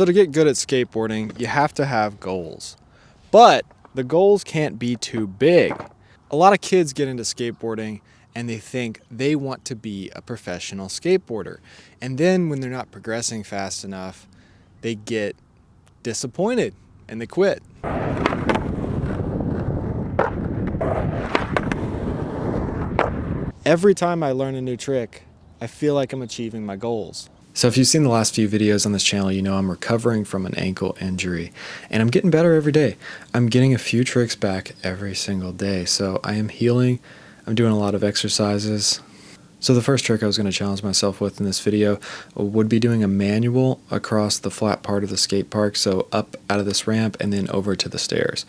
So to get good at skateboarding, you have to have goals. But the goals can't be too big. A lot of kids get into skateboarding and they think they want to be a professional skateboarder. And then when they're not progressing fast enough, they get disappointed and they quit. Every time I learn a new trick, I feel like I'm achieving my goals. So if you've seen the last few videos on this channel, you know I'm recovering from an ankle injury and I'm getting better every day. I'm getting a few tricks back every single day. So I am healing. I'm doing a lot of exercises. So the first trick I was going to challenge myself with in this video would be doing a manual across the flat part of the skate park. So up out of this ramp and then over to the stairs.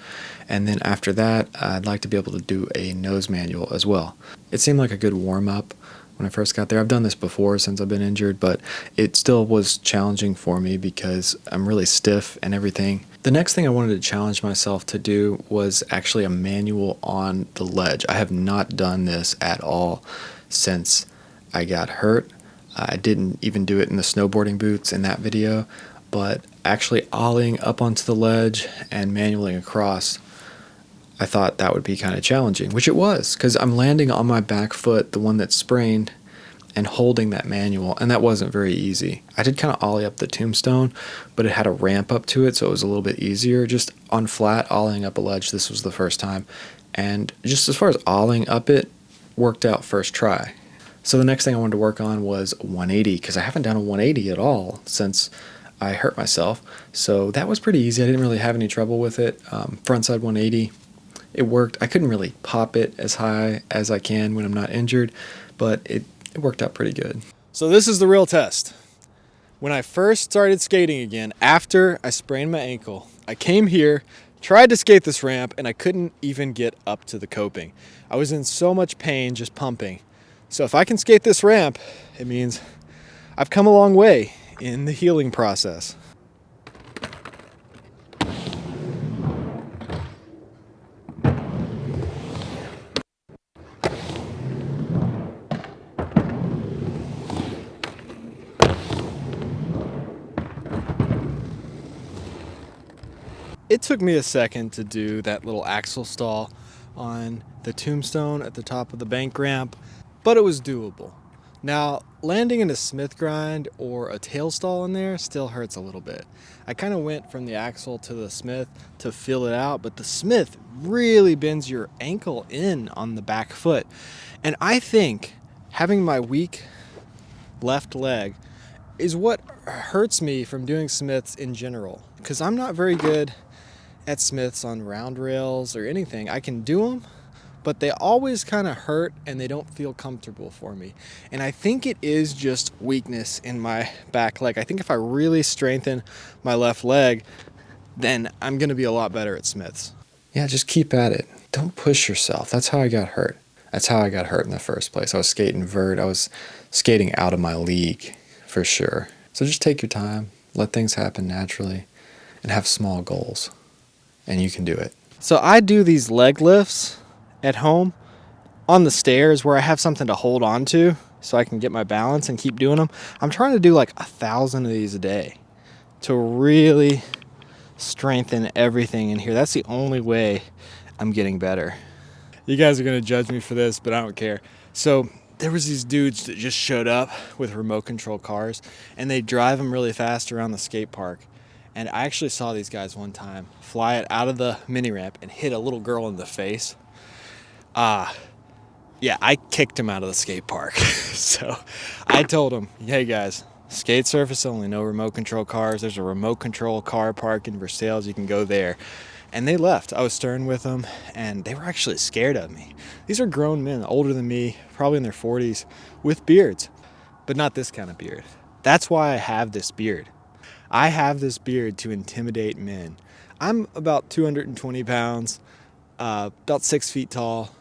And then after that, I'd like to be able to do a nose manual as well. It seemed like a good warm-up when I first got there. I've done this before since I've been injured, but it still was challenging for me because I'm really stiff and everything. The next thing I wanted to challenge myself to do was actually a manual on the ledge. I have not done this at all since I got hurt. I didn't even do it in the snowboarding boots in that video, but actually ollieing up onto the ledge and manualing across, I thought that would be kind of challenging, which it was, because I'm landing on my back foot, the one that's sprained, and holding that manual, and that wasn't very easy. I did kind of ollie up the tombstone, but it had a ramp up to it, so it was a little bit easier. Just on flat, ollieing up a ledge, this was the first time. And just as far as ollieing up it, worked out first try. So the next thing I wanted to work on was 180, because I haven't done a 180 at all since I hurt myself. So that was pretty easy. I didn't really have any trouble with it. Frontside 180. It worked. I couldn't really pop it as high as I can when I'm not injured, but it worked out pretty good. So this is the real test. When I first started skating again, after I sprained my ankle, I came here, tried to skate this ramp, and I couldn't even get up to the coping. I was in so much pain just pumping. So if I can skate this ramp, it means I've come a long way in the healing process. It took me a second to do that little axle stall on the tombstone at the top of the bank ramp, but it was doable. Now, landing in a Smith grind or a tail stall in there still hurts a little bit. I kind of went from the axle to the Smith to feel it out, but the Smith really bends your ankle in on the back foot. And I think having my weak left leg is what hurts me from doing Smiths in general, because I'm not very good at Smiths on round rails or anything. I can do them, but they always kind of hurt and they don't feel comfortable for me. And I think it is just weakness in my back leg. I think if I really strengthen my left leg, then I'm going to be a lot better at Smiths. Yeah, just keep at it. Don't push yourself. That's how I got hurt. That's how I got hurt in the first place. I was skating vert. I was skating out of my league for sure. So just take your time, let things happen naturally, and have small goals. And you can do it. So I do these leg lifts at home on the stairs where I have something to hold on to so I can get my balance and keep doing them. I'm trying to do like 1,000 of these a day to really strengthen everything in here. That's the only way I'm getting better. You guys are going to judge me for this, but I don't care. So there was these dudes that just showed up with remote control cars and they drive them really fast around the skate park. And I actually saw these guys one time fly it out of the mini ramp and hit a little girl in the face. Yeah, I kicked him out of the skate park. So I told him, hey guys, skate surface only, no remote control cars. There's a remote control car park in Versailles. You can go there. And they left. I was stern with them, and they were actually scared of me. These are grown men, older than me, probably in their 40s, with beards, but not this kind of beard. That's why I have this beard. I have this beard to intimidate men. I'm about 220 pounds, about 6 feet tall.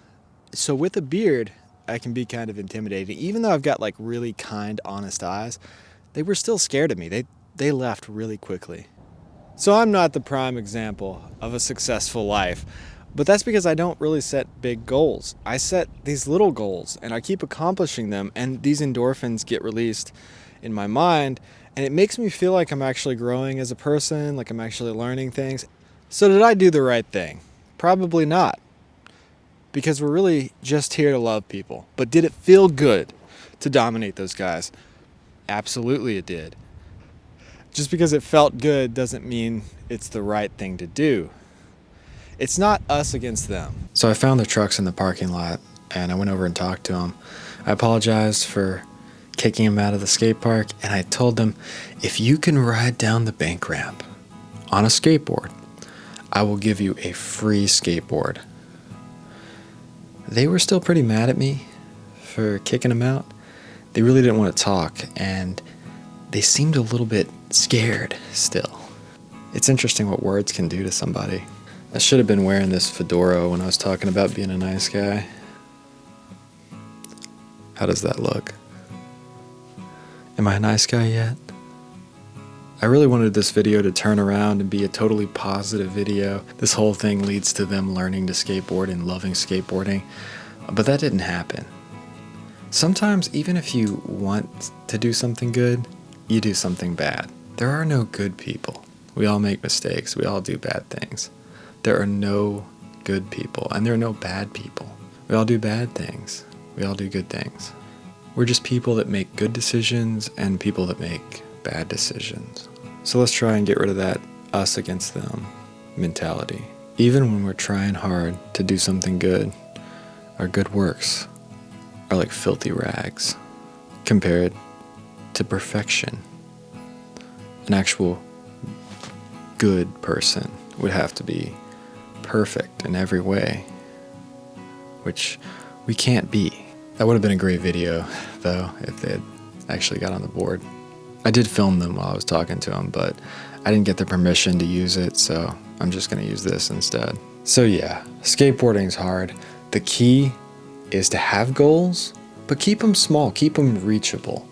So with a beard, I can be kind of intimidating. Even though I've got like really kind, honest eyes, they were still scared of me. They left really quickly. So I'm not the prime example of a successful life, but that's because I don't really set big goals. I set these little goals and I keep accomplishing them, and these endorphins get released in my mind, and it makes me feel like I'm actually growing as a person, like I'm actually learning things. So did I do the right thing? Probably not, because we're really just here to love people. But did it feel good to dominate those guys? Absolutely it did. Just because it felt good doesn't mean it's the right thing to do. It's not us against them. So I found the trucks in the parking lot, and I went over and talked to them. I apologized for kicking them out of the skate park, and I told them, if you can ride down the bank ramp on a skateboard, I will give you a free skateboard. They were still pretty mad at me for kicking them out. They really didn't want to talk, and they seemed a little bit scared still. It's interesting what words can do to somebody. I should have been wearing this fedora when I was talking about being a nice guy. How does that look? Am I a nice guy yet? I really wanted this video to turn around and be a totally positive video. This whole thing leads to them learning to skateboard and loving skateboarding, but that didn't happen. Sometimes, even if you want to do something good, you do something bad. There are no good people. We all make mistakes. We all do bad things. There are no good people, and there are no bad people. We all do bad things. We all do good things. We're just people that make good decisions and people that make bad decisions. So let's try and get rid of that us against them mentality. Even when we're trying hard to do something good, our good works are like filthy rags compared to perfection. An actual good person would have to be perfect in every way, which we can't be. That would have been a great video, though, if they had actually got on the board. I did film them while I was talking to them, but I didn't get their permission to use it, so I'm just going to use this instead. So yeah, skateboarding's hard. The key is to have goals, but keep them small, keep them reachable.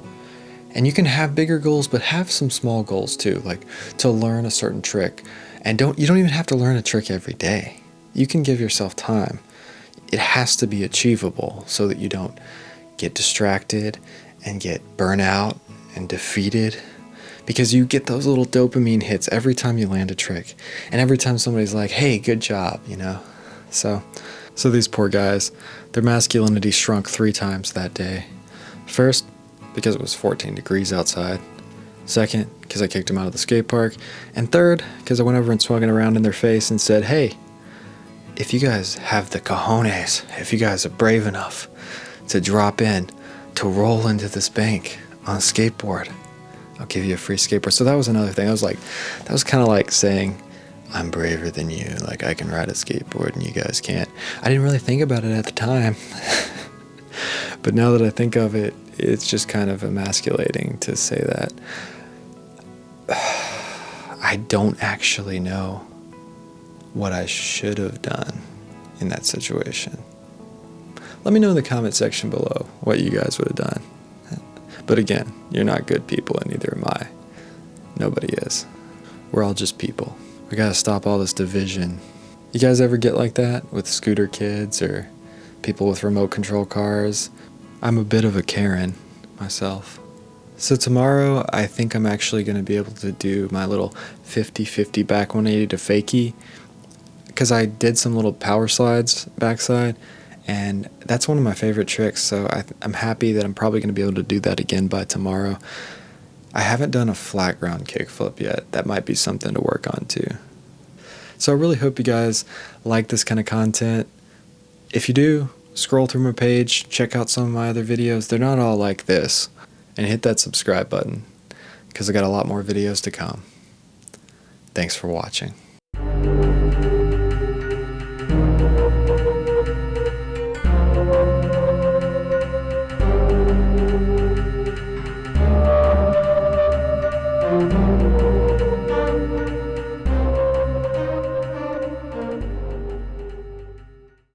And you can have bigger goals, but have some small goals too, like to learn a certain trick. And you don't even have to learn a trick every day. You can give yourself time. It has to be achievable so that you don't get distracted and get burnt out and defeated, because you get those little dopamine hits every time you land a trick and every time somebody's like, hey, good job, you know. So these poor guys, their masculinity shrunk 3 times that day. First, because it was 14 degrees outside. Second, because I kicked them out of the skate park. And third, because I went over and swung it around in their face and said, hey, if you guys have the cojones, if you guys are brave enough to drop in, to roll into this bank on a skateboard, I'll give you a free skateboard. So that was another thing. That was kind of like saying, I'm braver than you. Like, I can ride a skateboard and you guys can't. I didn't really think about it at the time. But now that I think of it, it's just kind of emasculating to say that. I don't actually know what I should have done in that situation. Let me know in the comment section below what you guys would have done. But again, you're not good people, and neither am I. Nobody is. We're all just people. We gotta stop all this division. You guys ever get like that with scooter kids or people with remote control cars? I'm a bit of a Karen myself. So tomorrow, I think I'm actually going to be able to do my little 50-50 back 180 to fakie, because I did some little power slides backside, and that's one of my favorite tricks, so I'm happy that I'm probably going to be able to do that again by tomorrow. I haven't done a flat ground kickflip yet. That might be something to work on too. So I really hope you guys like this kind of content. If you do, scroll through my page, check out some of my other videos. They're not all like this. And hit that subscribe button, because I got a lot more videos to come. Thanks for watching.